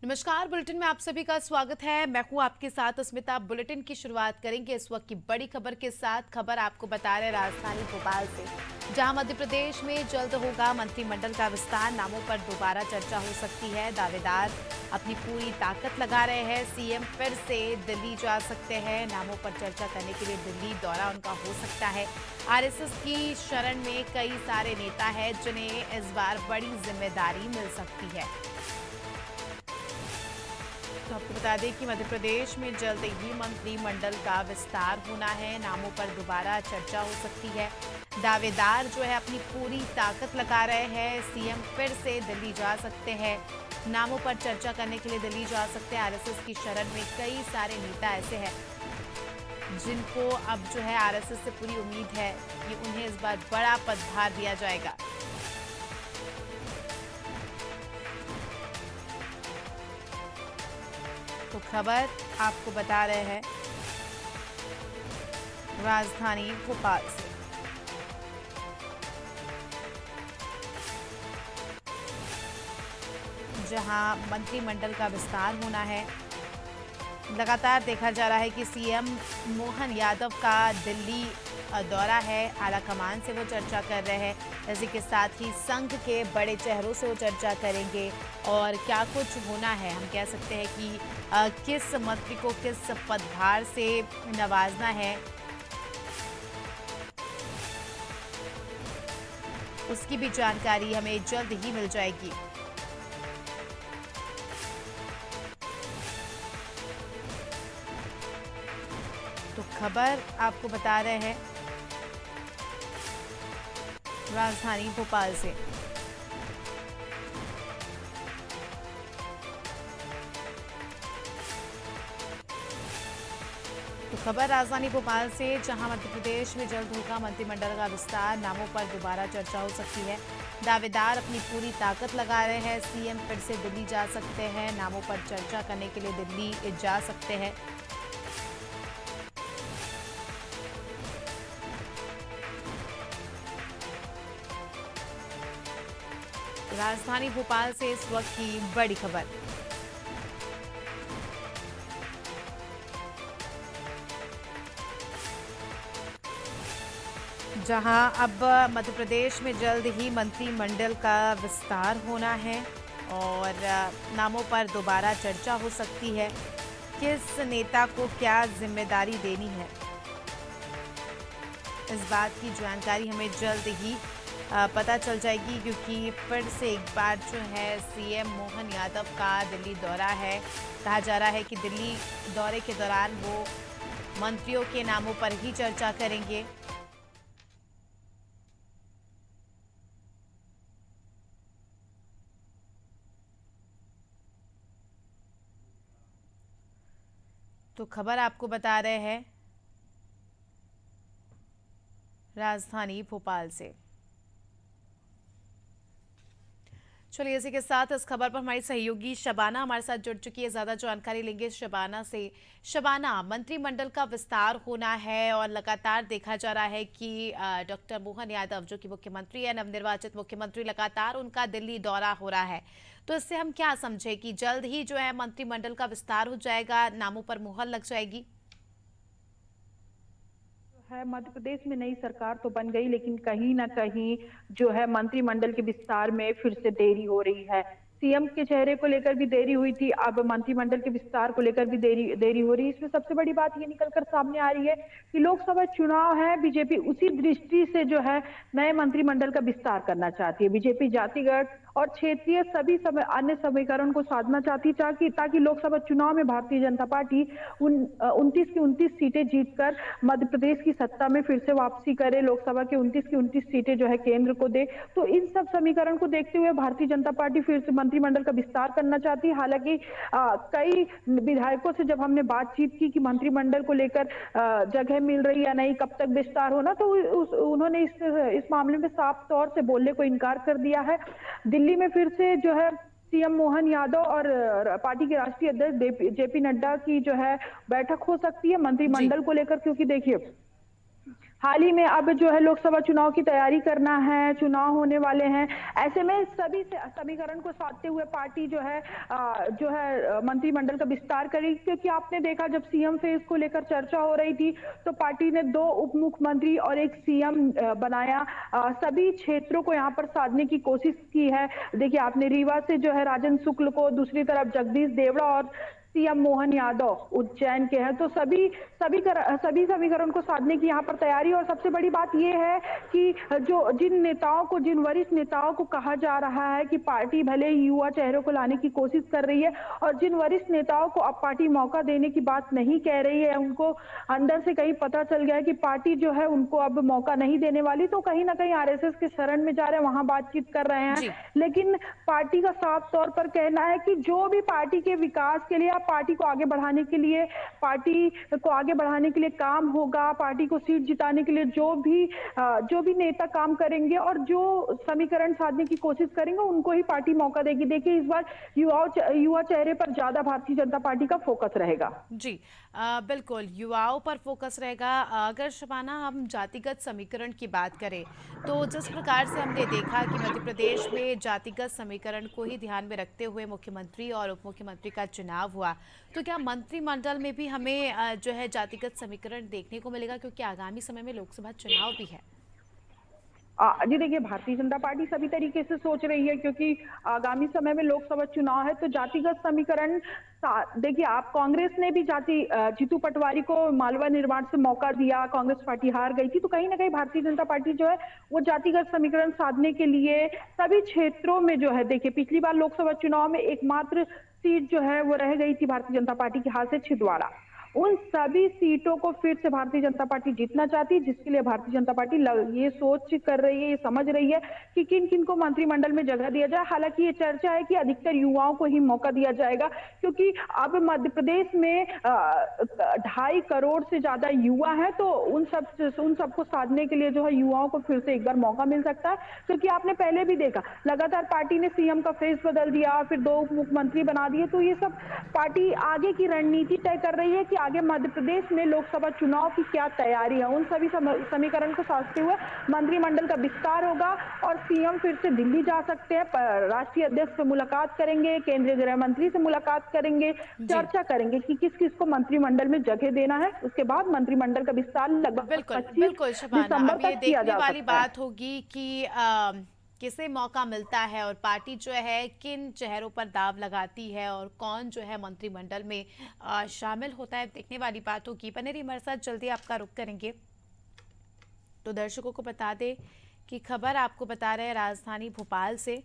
नमस्कार। बुलेटिन में आप सभी का स्वागत है। मैं हूं आपके साथ अस्मिता। बुलेटिन की शुरुआत करेंगे इस वक्त की बड़ी खबर के साथ। खबर आपको बता रहे राजधानी भोपाल से, जहां मध्य प्रदेश में जल्द होगा मंत्रिमंडल का विस्तार। नामों पर दोबारा चर्चा हो सकती है। दावेदार अपनी पूरी ताकत लगा रहे हैं। सीएम फिर से दिल्ली जा सकते हैं। नामों पर चर्चा करने के लिए दिल्ली दौरा उनका हो सकता है। आरएसएस की शरण में कई सारे नेता हैं जिन्हें इस बार बड़ी जिम्मेदारी मिल सकती है। तो आपको बता दें कि मध्य प्रदेश में जल्द ही मंत्रिमंडल का विस्तार होना है। नामों पर दोबारा चर्चा हो सकती है। दावेदार जो है अपनी पूरी ताकत लगा रहे हैं। सीएम फिर से दिल्ली जा सकते हैं। नामों पर चर्चा करने के लिए दिल्ली जा सकते हैं। आरएसएस की शरण में कई सारे नेता ऐसे हैं जिनको अब जो है आरएसएस से पूरी उम्मीद है कि उन्हें इस बार बड़ा पदभार दिया जाएगा। तो खबर आपको बता रहे हैं राजधानी भोपाल से, जहां मंत्रिमंडल का विस्तार होना है। लगातार देखा जा रहा है कि सीएम मोहन यादव का दिल्ली दौरा है। आला कमान से वो चर्चा कर रहे हैं। इसी के साथ ही संघ के बड़े चेहरों से वो चर्चा करेंगे और क्या कुछ होना है। हम कह सकते हैं कि किस मंत्री को किस पदभार से नवाजना है, उसकी भी जानकारी हमें जल्द ही मिल जाएगी। तो खबर आपको बता रहे हैं राजधानी भोपाल से। तो खबर राजधानी भोपाल से, जहां मध्य प्रदेश में जल्द होगा मंत्रिमंडल का विस्तार। नामों पर दोबारा चर्चा हो सकती है। दावेदार अपनी पूरी ताकत लगा रहे हैं। सीएम फिर से दिल्ली जा सकते हैं। नामों पर चर्चा करने के लिए दिल्ली जा सकते हैं। राजधानी भोपाल से इस वक्त की बड़ी खबर। जहां अब मध्य प्रदेश में जल्द ही मंत्रिमंडल का विस्तार होना है और नामों पर दोबारा चर्चा हो सकती है। किस नेता को क्या जिम्मेदारी देनी है, इस बात की जानकारी हमें जल्द ही पता चल जाएगी, क्योंकि फिर से एक बार जो है सीएम मोहन यादव का दिल्ली दौरा है। कहा जा रहा है कि दिल्ली दौरे के दौरान वो मंत्रियों के नामों पर ही चर्चा करेंगे। तो खबर आपको बता रहे हैं राजधानी भोपाल से। चलिए, इसी के साथ इस खबर पर हमारी सहयोगी शबाना हमारे साथ जुड़ चुकी है। ज्यादा जानकारी लेंगे शबाना से। शबाना, मंत्रिमंडल का विस्तार होना है और लगातार देखा जा रहा है कि डॉक्टर मोहन यादव जो कि मुख्यमंत्री है, नवनिर्वाचित मुख्यमंत्री, लगातार उनका दिल्ली दौरा हो रहा है। तो इससे हम क्या समझे कि जल्द ही जो है मंत्रिमंडल का विस्तार हो जाएगा, नामों पर मुहर लग जाएगी? है मध्य प्रदेश में नई सरकार तो बन गई, लेकिन कहीं ना कहीं जो है मंत्रिमंडल के विस्तार में फिर से देरी हो रही है। सीएम के चेहरे को लेकर भी देरी हुई थी, अब मंत्रिमंडल के विस्तार को लेकर भी देरी देरी हो रही है। इसमें सबसे बड़ी बात ये निकलकर सामने आ रही है कि लोकसभा चुनाव है, बीजेपी उसी दृष्टि से जो है नए मंत्रिमंडल का विस्तार करना चाहती है। बीजेपी जातिगत और क्षेत्रीय सभी अन्य समीकरण को साधना चाहती है ताकि लोकसभा चुनाव में भारतीय जनता पार्टी 29 की 29 सीटें जीतकर मध्य प्रदेश की सत्ता में फिर से वापसी करे, लोकसभा के 29 की 29 सीटें जो है केंद्र को दे। तो इन सब समीकरण को देखते हुए भारतीय जनता पार्टी फिर से मंत्रिमंडल का विस्तार करना चाहती है। हालांकि कई विधायकों से जब हमने बातचीत की कि मंत्रिमंडल को लेकर जगह मिल रही या नहीं, कब तक विस्तार होना, तो उन्होंने इस मामले में साफ तौर से बोलने को इनकार कर दिया है। दिल्ली में फिर से जो है सीएम मोहन यादव और पार्टी के राष्ट्रीय अध्यक्ष जेपी नड्डा की जो है बैठक हो सकती है जी। मंत्रिमंडल को लेकर, क्योंकि देखिए हाल ही में अब जो है लोकसभा चुनाव की तैयारी करना है, चुनाव होने वाले हैं। ऐसे में सभी से समीकरण को साधते हुए पार्टी जो है मंत्रिमंडल का विस्तार करेगी, क्योंकि आपने देखा जब सीएम फेज को लेकर चर्चा हो रही थी तो पार्टी ने 2 उप मुख्यमंत्री और एक सीएम बनाया। सभी क्षेत्रों को यहाँ पर साधने की कोशिश की है। देखिए आपने रीवा से जो है राजन शुक्ल को, दूसरी तरफ जगदीश देवड़ा और सीएम मोहन यादव उज्जैन के हैं। तो सभी समीकरण को साधने की यहाँ पर तैयारी। और सबसे बड़ी बात यह है कि जिन वरिष्ठ नेताओं को कहा जा रहा है कि पार्टी भले ही युवा चेहरों को लाने की कोशिश कर रही है, और जिन वरिष्ठ नेताओं को अब पार्टी मौका देने की बात नहीं कह रही है, उनको अंदर से कहीं पता चल गया है कि पार्टी जो है उनको अब मौका नहीं देने वाली, तो कहीं ना कहीं आरएसएस के शरण में जा रहे हैं, वहां बातचीत कर रहे हैं। जी। लेकिन पार्टी का साफ तौर पर कहना है कि जो भी पार्टी के विकास के लिए, पार्टी को आगे बढ़ाने के लिए काम होगा, पार्टी को सीट जिताने के लिए जो भी नेता काम करेंगे और जो समीकरण साधने की कोशिश करेंगे, उनको ही पार्टी मौका देगी। देखिए इस बार युवा चेहरे पर ज्यादा भारतीय जनता पार्टी का फोकस रहेगा। जी बिल्कुल युवाओं पर फोकस रहेगा। अगर शबाना हम जातिगत समीकरण की बात करें तो जिस प्रकार से हमने देखा कि मध्य प्रदेश में जातिगत समीकरण को ही ध्यान में रखते हुए मुख्यमंत्री और उप मुख्यमंत्री का चुनाव हुआ, तो क्या मंत्रिमंडल में भी हमें जो है जातिगत समीकरण देखने को मिलेगा, क्योंकि आगामी समय में लोकसभा चुनाव भी है? जी देखिए भारतीय जनता पार्टी सभी तरीके से सोच रही है, क्योंकि आगामी समय में लोकसभा चुनाव है। तो जातिगत समीकरण देखिए, आप कांग्रेस ने भी जीतू पटवारी को मालवा निर्माण से मौका दिया, कांग्रेस पार्टी हार गई थी। तो कहीं ना कहीं भारतीय जनता पार्टी जो है वो जातिगत समीकरण साधने के लिए सभी क्षेत्रों में जो है, देखिए पिछली बार लोकसभा चुनाव में एकमात्र सीट जो है वो रह गई थी भारतीय जनता पार्टी के हाथ से, छिंदवाड़ा। उन सभी सीटों को फिर से भारतीय जनता पार्टी जीतना चाहती है, जिसके लिए भारतीय जनता पार्टी ये सोच कर रही है, ये समझ रही है कि किन किन को मंत्रिमंडल में जगह दिया जाए। हालांकि ये चर्चा है कि अधिकतर युवाओं को ही मौका दिया जाएगा, क्योंकि अब मध्य प्रदेश में 2.5 करोड़ से ज्यादा युवा है। तो उन सबको साधने के लिए जो है युवाओं को फिर से एक बार मौका मिल सकता है, क्योंकि आपने पहले भी देखा लगातार पार्टी ने सीएम का फेस बदल दिया, फिर 2 उप मुख्यमंत्री बना दिए। तो ये सब पार्टी आगे की रणनीति तय कर रही है कि आगे मध्य प्रदेश में लोकसभा चुनाव की क्या तैयारी है। उन सभी समीकरण को साधते हुए मंत्रिमंडल का विस्तार होगा और सीएम फिर से दिल्ली जा सकते हैं, राष्ट्रीय अध्यक्ष से मुलाकात करेंगे, केंद्रीय गृह मंत्री से मुलाकात करेंगे, चर्चा करेंगे कि किस किस को मंत्रिमंडल में जगह देना है। उसके बाद मंत्रिमंडल का विस्तार लगभग बिल्कुल शबाना, दिसंबर अब ये तक किया देखने जा वाली सकता है। बात होगी कि किसे मौका मिलता है और पार्टी जो है किन चेहरों पर दाव लगाती है और कौन जो है मंत्रिमंडल में शामिल होता है, देखने वाली बात होगी। पनेरी हमारे साथ जल्दी आपका रुख करेंगे। तो दर्शकों को बता दें कि खबर आपको बता रहे हैं राजधानी भोपाल से।